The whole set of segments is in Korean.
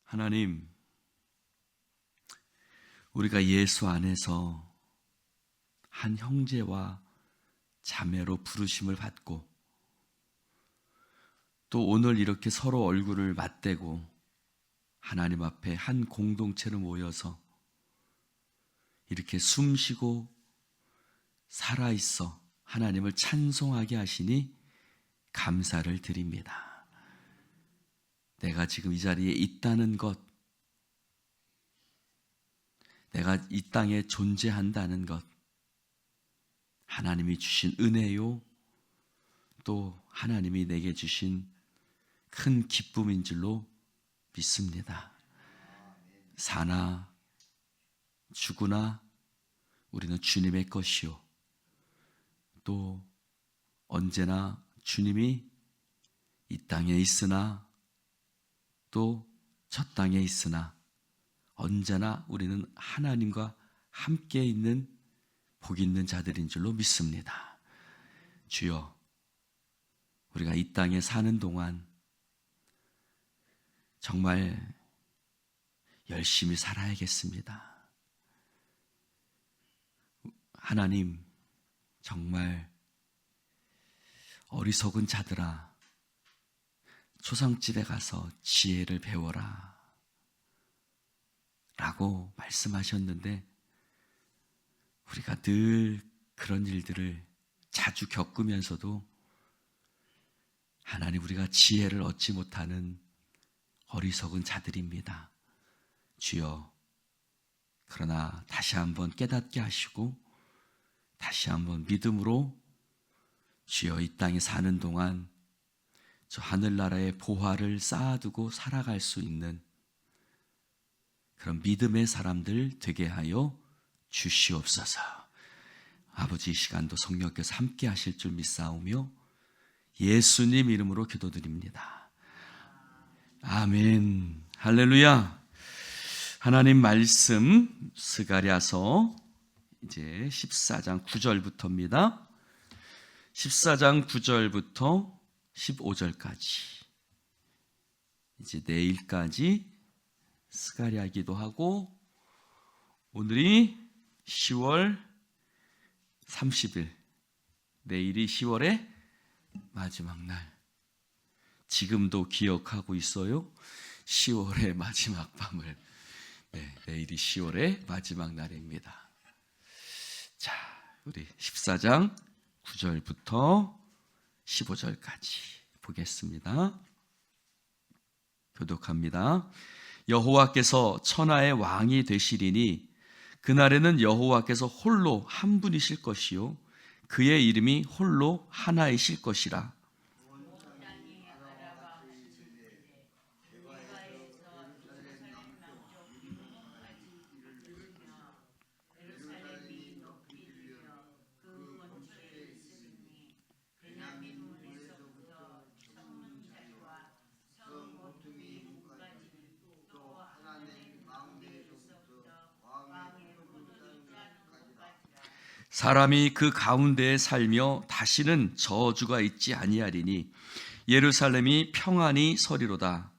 하나님, 우리가 예수 안에서 한 형제와 자매로 부르심을 받고 또 오늘 이렇게 서로 얼굴을 맞대고 하나님 앞에 한 공동체로 모여서 이렇게 숨쉬고 살아있어 하나님을 찬송하게 하시니 감사를 드립니다. 내가 지금 이 자리에 있다는 것, 내가 이 땅에 존재한다는 것, 하나님이 주신 은혜요, 또 하나님이 내게 주신 큰 기쁨인 줄로 믿습니다. 사나 죽으나 우리는 주님의 것이요, 또 언제나 주님이 이 땅에 있으나 또 저 땅에 있으나 언제나 우리는 하나님과 함께 있는 복 있는 자들인 줄로 믿습니다. 주여, 우리가 이 땅에 사는 동안 정말 열심히 살아야겠습니다. 하나님, 정말 어리석은 자들아, 초상집에 가서 지혜를 배워라 라고 말씀하셨는데, 우리가 늘 그런 일들을 자주 겪으면서도 하나님, 우리가 지혜를 얻지 못하는 어리석은 자들입니다. 주여, 그러나 다시 한번 깨닫게 하시고 다시 한번 믿음으로 주여 이 땅에 사는 동안 저 하늘나라의 보화를 쌓아두고 살아갈 수 있는 그런 믿음의 사람들 되게 하여 주시옵소서. 아버지, 이 시간도 성령께서 함께 하실 줄 믿사오며 예수님 이름으로 기도드립니다. 아멘. 할렐루야. 하나님 말씀 스가랴서 이제 14장 9절부터입니다. 14장 9절부터 15절까지 이제 내일까지 스가랴 기도하고, 오늘이 10월 30일, 내일이 10월의 마지막 날. 지금도 기억하고 있어요. 10월의 마지막 밤을. 내일이 10월의 마지막 날입니다. 자, 우리 14장 9절부터 15절까지 보겠습니다. 교독합니다. 여호와께서 천하의 왕이 되시리니 그날에는 여호와께서 홀로 한 분이실 것이요 그의 이름이 홀로 하나이실 것이라. 사람이 그 가운데에 살며 다시는 저주가 있지 아니하리니 예루살렘이 평안히 서리로다.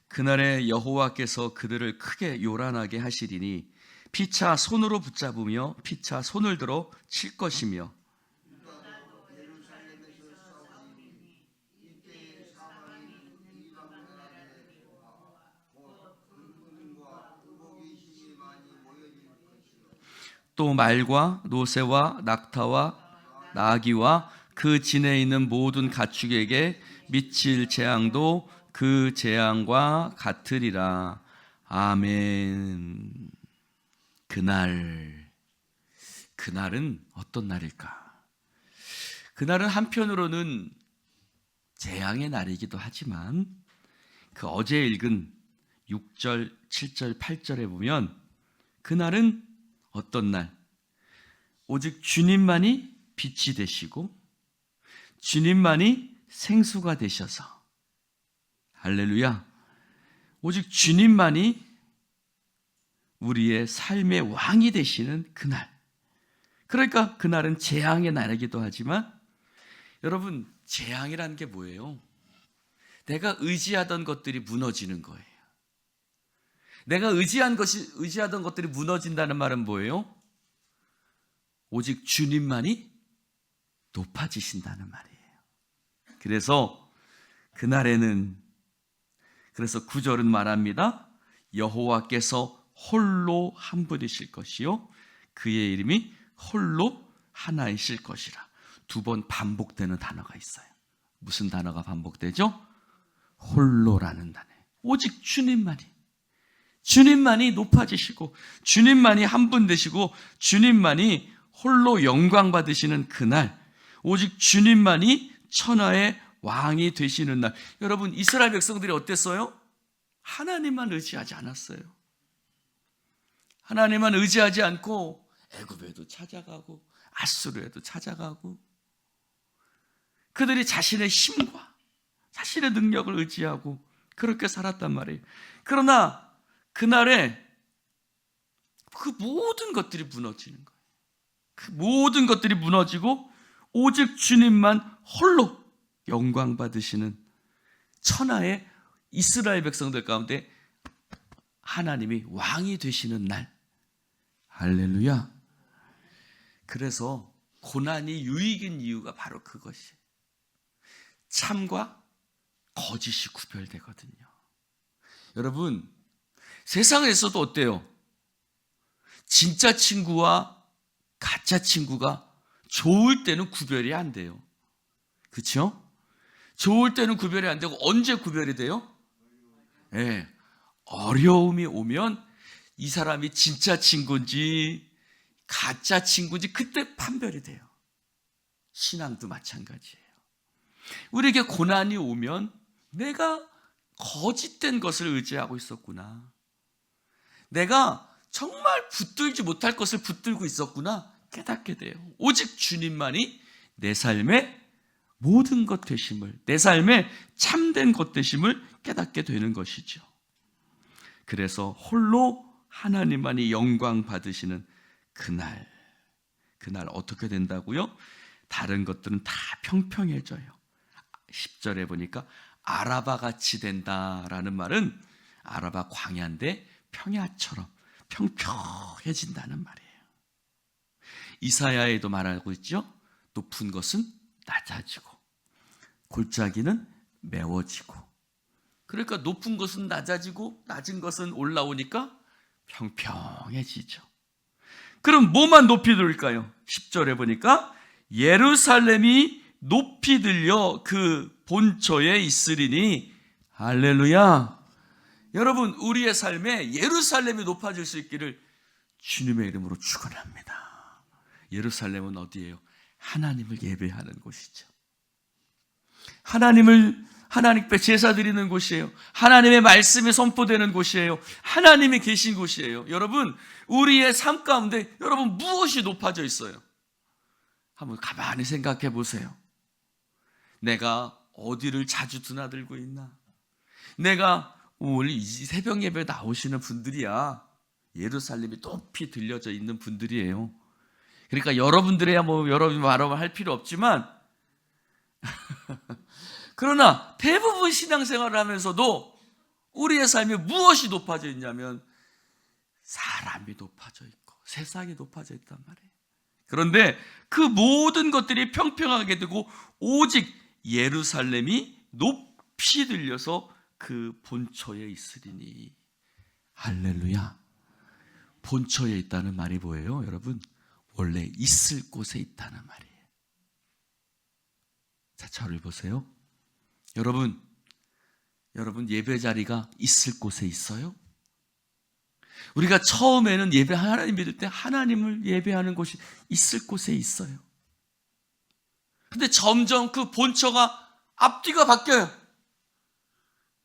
그날에 여호와께서 그들을 크게 요란하게 하시리니 피차 손으로 붙잡으며 피차 손을 들어 칠 것이며, 또 말과 노새와 낙타와 나귀와 그 진에 있는 모든 가축에게 미칠 재앙도 그 재앙과 같으리라. 아멘. 그날은 어떤 날일까? 그날은 한편으로는 재앙의 날이기도 하지만 그 어제 읽은 6절, 7절, 8절에 보면 그날은 어떤 날? 오직 주님만이 빛이 되시고 주님만이 생수가 되셔서 할렐루야. 오직 주님만이 우리의 삶의 왕이 되시는 그날. 그러니까 그날은 재앙의 날이기도 하지만, 여러분, 재앙이라는 게 뭐예요? 내가 의지하던 것들이 무너지는 거예요. 내가 의지하던 것들이 무너진다는 말은 뭐예요? 오직 주님만이 높아지신다는 말이에요. 그래서 그날에는, 그래서 9절은 말합니다. 여호와께서 홀로 한 분이실 것이요 그의 이름이 홀로 하나이실 것이라. 2번 반복되는 단어가 있어요. 무슨 단어가 반복되죠? 홀로라는 단어. 오직 주님만이 높아지시고, 주님만이 한 분 되시고, 주님만이 홀로 영광 받으시는 그날, 오직 주님만이 천하의 왕이 되시는 날. 여러분, 이스라엘 백성들이 어땠어요? 하나님만 의지하지 않았어요. 하나님만 의지하지 않고 애굽에도 찾아가고 아수르에도 찾아가고, 그들이 자신의 힘과 자신의 능력을 의지하고 그렇게 살았단 말이에요. 그러나 그날에 그 모든 것들이 무너지는 거예요. 그 모든 것들이 무너지고 오직 주님만 홀로 영광 받으시는 천하의 이스라엘 백성들 가운데 하나님이 왕이 되시는 날. 할렐루야. 그래서 고난이 유익인 이유가 바로 그것이에요. 참과 거짓이 구별되거든요. 여러분, 세상에서도 어때요? 진짜 친구와 가짜 친구가 좋을 때는 구별이 안 돼요. 그렇죠? 좋을 때는 구별이 안 되고, 언제 구별이 돼요? 네, 어려움이 오면 이 사람이 진짜 친구인지 가짜 친구인지 그때 판별이 돼요. 신앙도 마찬가지예요. 우리에게 고난이 오면 내가 거짓된 것을 의지하고 있었구나, 내가 정말 붙들지 못할 것을 붙들고 있었구나 깨닫게 돼요. 오직 주님만이 내 삶의 모든 것 되심을, 내 삶의 참된 것 되심을 깨닫게 되는 것이죠. 그래서 홀로 하나님만이 영광 받으시는 그날 어떻게 된다고요? 다른 것들은 다 평평해져요. 10절에 보니까 아라바 같이 된다라는 말은 아라바 광야인데 평야처럼 평평해진다는 말이에요. 이사야에도 말하고 있죠. 높은 것은 낮아지고 골짜기는 메워지고. 그러니까 높은 것은 낮아지고 낮은 것은 올라오니까 평평해지죠. 그럼 뭐만 높이 들까요? 10절에 보니까 예루살렘이 높이 들려 그 본처에 있으리니. 할렐루야. 여러분, 우리의 삶에 예루살렘이 높아질 수 있기를 주님의 이름으로 축원합니다. 예루살렘은 어디예요? 하나님을 예배하는 곳이죠. 하나님께 제사 드리는 곳이에요. 하나님의 말씀이 선포되는 곳이에요. 하나님이 계신 곳이에요. 여러분, 우리의 삶 가운데 여러분 무엇이 높아져 있어요? 한번 가만히 생각해 보세요. 내가 어디를 자주 드나들고 있나? 내가 오늘 이 새벽 예배 나오시는 분들이야 예루살렘이 높이 들려져 있는 분들이에요. 그러니까 여러분들이야 여러분 말하면 할 필요 없지만 그러나 대부분 신앙생활을 하면서도 우리의 삶에 무엇이 높아져 있냐면 사람이 높아져 있고 세상이 높아져 있단 말이에요. 그런데 그 모든 것들이 평평하게 되고 오직 예루살렘이 높이 들려서 그 본처에 있으리니. 할렐루야. 본처에 있다는 말이 뭐예요? 여러분, 원래 있을 곳에 있다는 말이에요. 자, 저를 보세요. 여러분 예배 자리가 있을 곳에 있어요? 우리가 처음에는 하나님 믿을 때 하나님을 예배하는 곳이 있을 곳에 있어요. 근데 점점 그 본처가 앞뒤가 바뀌어요.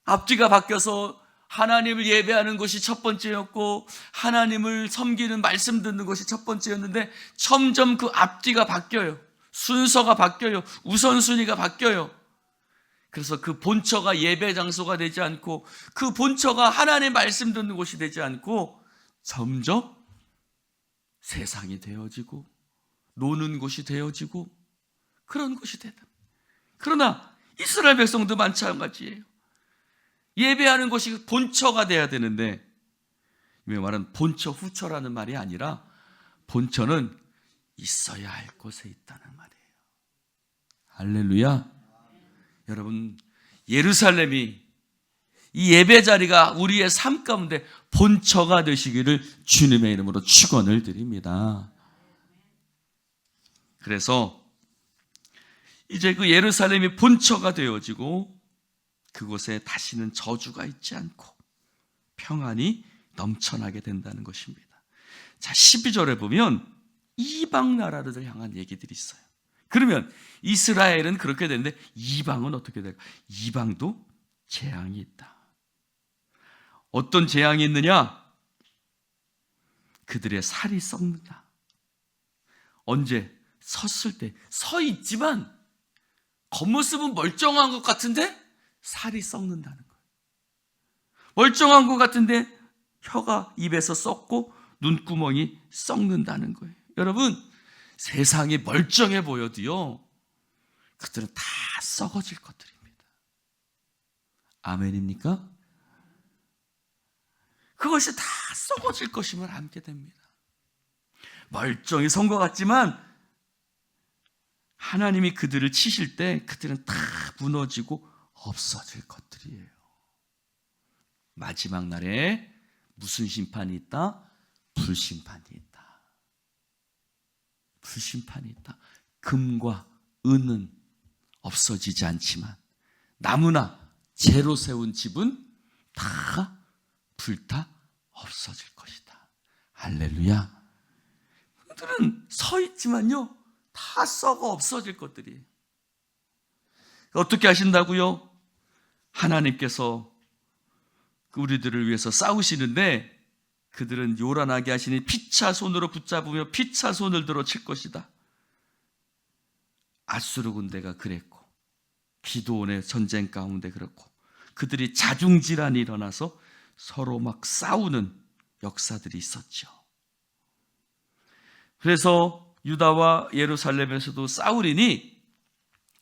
앞뒤가 바뀌어서 하나님을 예배하는 것이 첫 번째였고 하나님을 섬기는 말씀 듣는 것이 첫 번째였는데 점점 그 앞뒤가 바뀌어요. 순서가 바뀌어요. 우선순위가 바뀌어요. 그래서 그 본처가 예배 장소가 되지 않고 그 본처가 하나님의 말씀 듣는 곳이 되지 않고 점점 세상이 되어지고 노는 곳이 되어지고 그런 곳이 되다. 그러나 이스라엘 백성도 마찬가지예요. 예배하는 곳이 본처가 돼야 되는데 말은 본처 후처라는 말이 아니라 본처는 있어야 할 곳에 있다는 말이에요. 할렐루야. 여러분, 예루살렘이 이 예배 자리가 우리의 삶 가운데 본처가 되시기를 주님의 이름으로 축원을 드립니다. 그래서 이제 그 예루살렘이 본처가 되어지고 그곳에 다시는 저주가 있지 않고 평안이 넘쳐나게 된다는 것입니다. 자, 12절에 보면 이방 나라를 향한 얘기들이 있어요. 그러면 이스라엘은 그렇게 되는데 이방은 어떻게 될까? 이방도 재앙이 있다. 어떤 재앙이 있느냐? 그들의 살이 썩는다. 언제? 섰을 때. 서 있지만 겉모습은 멀쩡한 것 같은데 살이 썩는다는 거예요. 멀쩡한 것 같은데 혀가 입에서 썩고 눈구멍이 썩는다는 거예요. 여러분, 세상이 멀쩡해 보여도요, 그들은 다 썩어질 것들입니다. 아멘입니까? 그것이 다 썩어질 것임을 알게 됩니다. 멀쩡히 선 것 같지만 하나님이 그들을 치실 때 그들은 다 무너지고 없어질 것들이에요. 마지막 날에 무슨 심판이 있다? 불심판이 있다. 불심판이 있다. 금과 은은 없어지지 않지만 나무나 재로 세운 집은 다 불타 없어질 것이다. 할렐루야. 그들은 서 있지만요, 다 썩어 없어질 것들이에요. 어떻게 하신다고요? 하나님께서 우리들을 위해서 싸우시는데 그들은 요란하게 하시니 피차 손으로 붙잡으며 피차 손을 들어 칠 것이다. 아수르 군대가 그랬고 기드온의 전쟁 가운데 그렇고 그들이 자중질환이 일어나서 서로 막 싸우는 역사들이 있었죠. 그래서 유다와 예루살렘에서도 싸우리니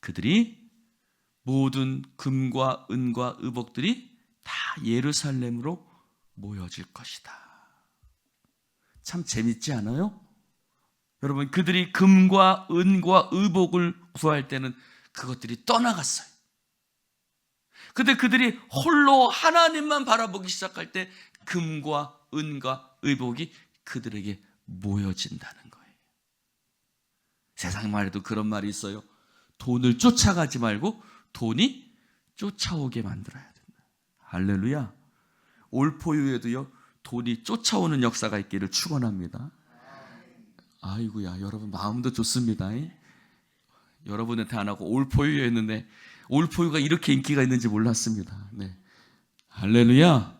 그들이 모든 금과 은과 의복들이 다 예루살렘으로 모여질 것이다. 참 재밌지 않아요? 여러분, 그들이 금과 은과 의복을 구할 때는 그것들이 떠나갔어요. 근데 그들이 홀로 하나님만 바라보기 시작할 때 금과 은과 의복이 그들에게 모여진다는 거예요. 세상 말에도 그런 말이 있어요. 돈을 쫓아가지 말고 돈이 쫓아오게 만들어야 된다. 할렐루야. 올포유에도요, 돈이 쫓아오는 역사가 있기를 축원합니다. 아이고야, 여러분 마음도 좋습니다. 여러분한테 안 하고 올포유였는데 올포유가 이렇게 인기가 있는지 몰랐습니다. 네. 할렐루야.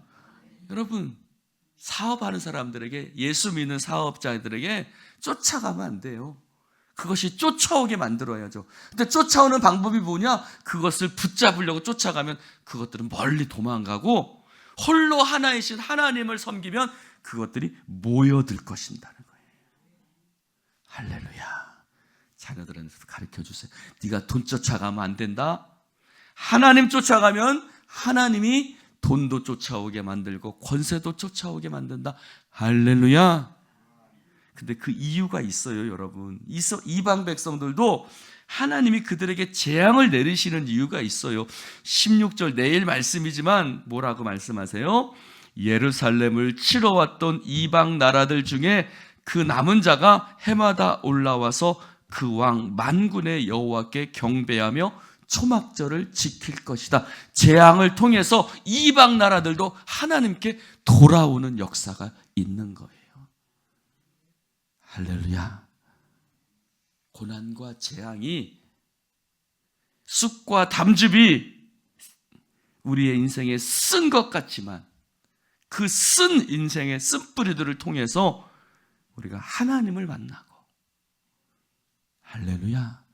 여러분, 사업하는 사람들에게, 예수 믿는 사업자들에게 쫓아가면 안 돼요. 그것이 쫓아오게 만들어야죠. 근데 쫓아오는 방법이 뭐냐? 그것을 붙잡으려고 쫓아가면 그것들은 멀리 도망가고 홀로 하나이신 하나님을 섬기면 그것들이 모여들 것인다는 거예요. 할렐루야. 자녀들한테도 가르쳐 주세요. 네가 돈 쫓아가면 안 된다. 하나님 쫓아가면 하나님이 돈도 쫓아오게 만들고 권세도 쫓아오게 만든다. 할렐루야. 근데 그 이유가 있어요, 여러분. 이방 백성들도 하나님이 그들에게 재앙을 내리시는 이유가 있어요. 16절 내일 말씀이지만 뭐라고 말씀하세요? 예루살렘을 치러 왔던 이방 나라들 중에 그 남은 자가 해마다 올라와서 그 왕 만군의 여호와께 경배하며 초막절을 지킬 것이다. 재앙을 통해서 이방 나라들도 하나님께 돌아오는 역사가 있는 거예요. 할렐루야. 고난과 재앙이 쑥과 담즙이 우리의 인생에 쓴 것 같지만 그 쓴 인생의 쓴뿌리들을 통해서 우리가 하나님을 만나고, 할렐루야.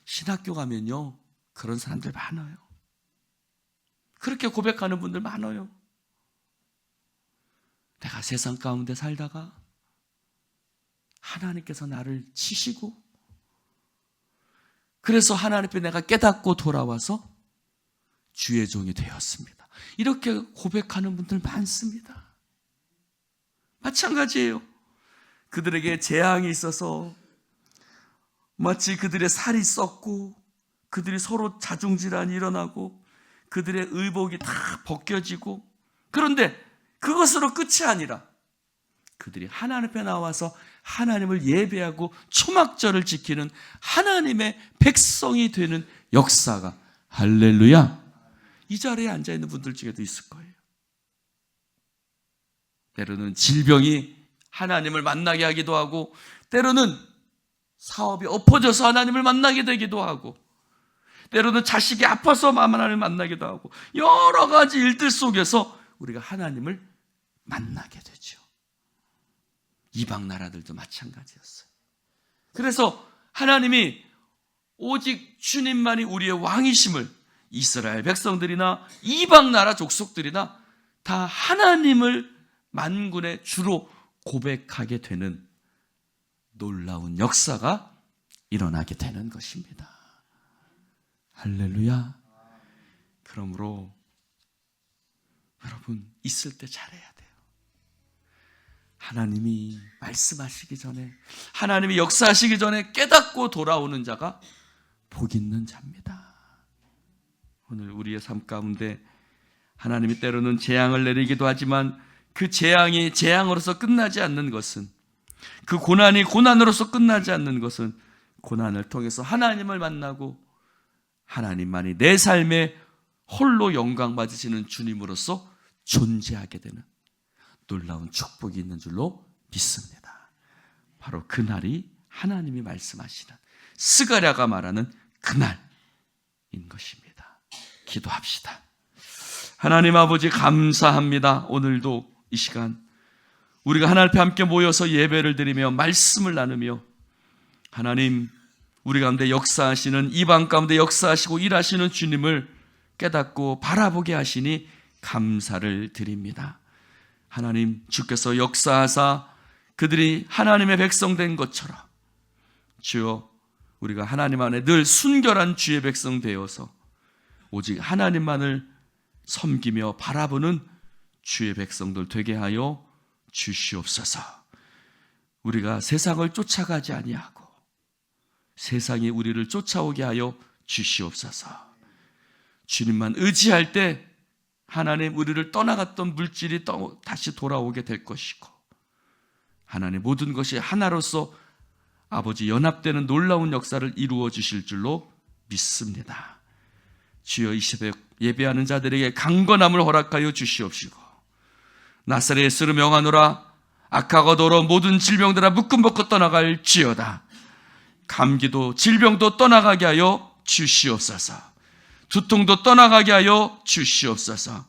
신학교 가면요, 그런 사람들 많아요. 그렇게 고백하는 분들 많아요. 내가 세상 가운데 살다가 하나님께서 나를 치시고, 그래서 하나님 앞에 내가 깨닫고 돌아와서 주의 종이 되었습니다. 이렇게 고백하는 분들 많습니다. 마찬가지예요. 그들에게 재앙이 있어서 마치 그들의 살이 썩고 그들이 서로 자중질환이 일어나고 그들의 의복이 다 벗겨지고, 그런데 그것으로 끝이 아니라 그들이 하나님 앞에 나와서 하나님을 예배하고 초막절을 지키는 하나님의 백성이 되는 역사가, 할렐루야, 이 자리에 앉아있는 분들 중에도 있을 거예요. 때로는 질병이 하나님을 만나게 하기도 하고, 때로는 사업이 엎어져서 하나님을 만나게 되기도 하고, 때로는 자식이 아파서 하나님을 만나기도 하고, 여러 가지 일들 속에서 우리가 하나님을 만나게 되죠. 이방 나라들도 마찬가지였어요. 그래서 하나님이 오직 주님만이 우리의 왕이심을, 이스라엘 백성들이나 이방 나라 족속들이나 다 하나님을 만군의 주로 고백하게 되는 놀라운 역사가 일어나게 되는 것입니다. 할렐루야. 그러므로 여러분, 있을 때 잘해야 돼요. 하나님이 말씀하시기 전에, 하나님이 역사하시기 전에 깨닫고 돌아오는 자가 복 있는 자입니다. 오늘 우리의 삶 가운데 하나님이 때로는 재앙을 내리기도 하지만 그 재앙이 재앙으로서 끝나지 않는 것은, 그 고난이 고난으로서 끝나지 않는 것은 고난을 통해서 하나님을 만나고 하나님만이 내 삶에 홀로 영광 받으시는 주님으로서 존재하게 되는 놀라운 축복이 있는 줄로 믿습니다. 바로 그날이 하나님이 말씀하시는, 스가랴가 말하는 그날인 것입니다. 기도합시다. 하나님 아버지, 감사합니다. 오늘도 이 시간 우리가 하나님 앞에 함께 모여서 예배를 드리며 말씀을 나누며, 하나님, 우리 가운데 역사하시는, 이방 가운데 역사하시고 일하시는 주님을 깨닫고 바라보게 하시니 감사를 드립니다. 하나님, 주께서 역사하사 그들이 하나님의 백성 된 것처럼 주여, 우리가 하나님 안에 늘 순결한 주의 백성 되어서 오직 하나님만을 섬기며 바라보는 주의 백성들 되게 하여 주시옵소서. 우리가 세상을 쫓아가지 아니하고 세상이 우리를 쫓아오게 하여 주시옵소서. 주님만 의지할 때 하나님, 우리를 떠나갔던 물질이 다시 돌아오게 될 것이고, 하나님, 모든 것이 하나로서 아버지 연합되는 놀라운 역사를 이루어 주실 줄로 믿습니다. 주여, 이 새벽 예배하는 자들에게 강건함을 허락하여 주시옵시고, 나사렛 예수로 명하노라. 악하고 더러운 모든 질병들아 묶음벗고 떠나갈지어다. 감기도 질병도 떠나가게 하여 주시옵소서. 두통도 떠나가게 하여 주시옵소서.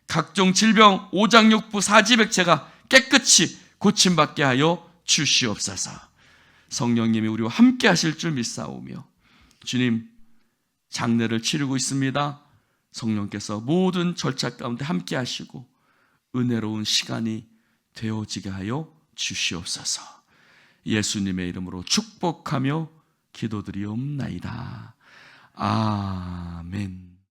각종 질병, 오장육부, 사지백체가 깨끗이 고침받게 하여 주시옵소서. 성령님이 우리와 함께 하실 줄 믿사오며, 주님, 장례를 치르고 있습니다. 성령께서 모든 절차 가운데 함께 하시고 은혜로운 시간이 되어지게 하여 주시옵소서. 예수님의 이름으로 축복하며 기도드리옵나이다. 아멘.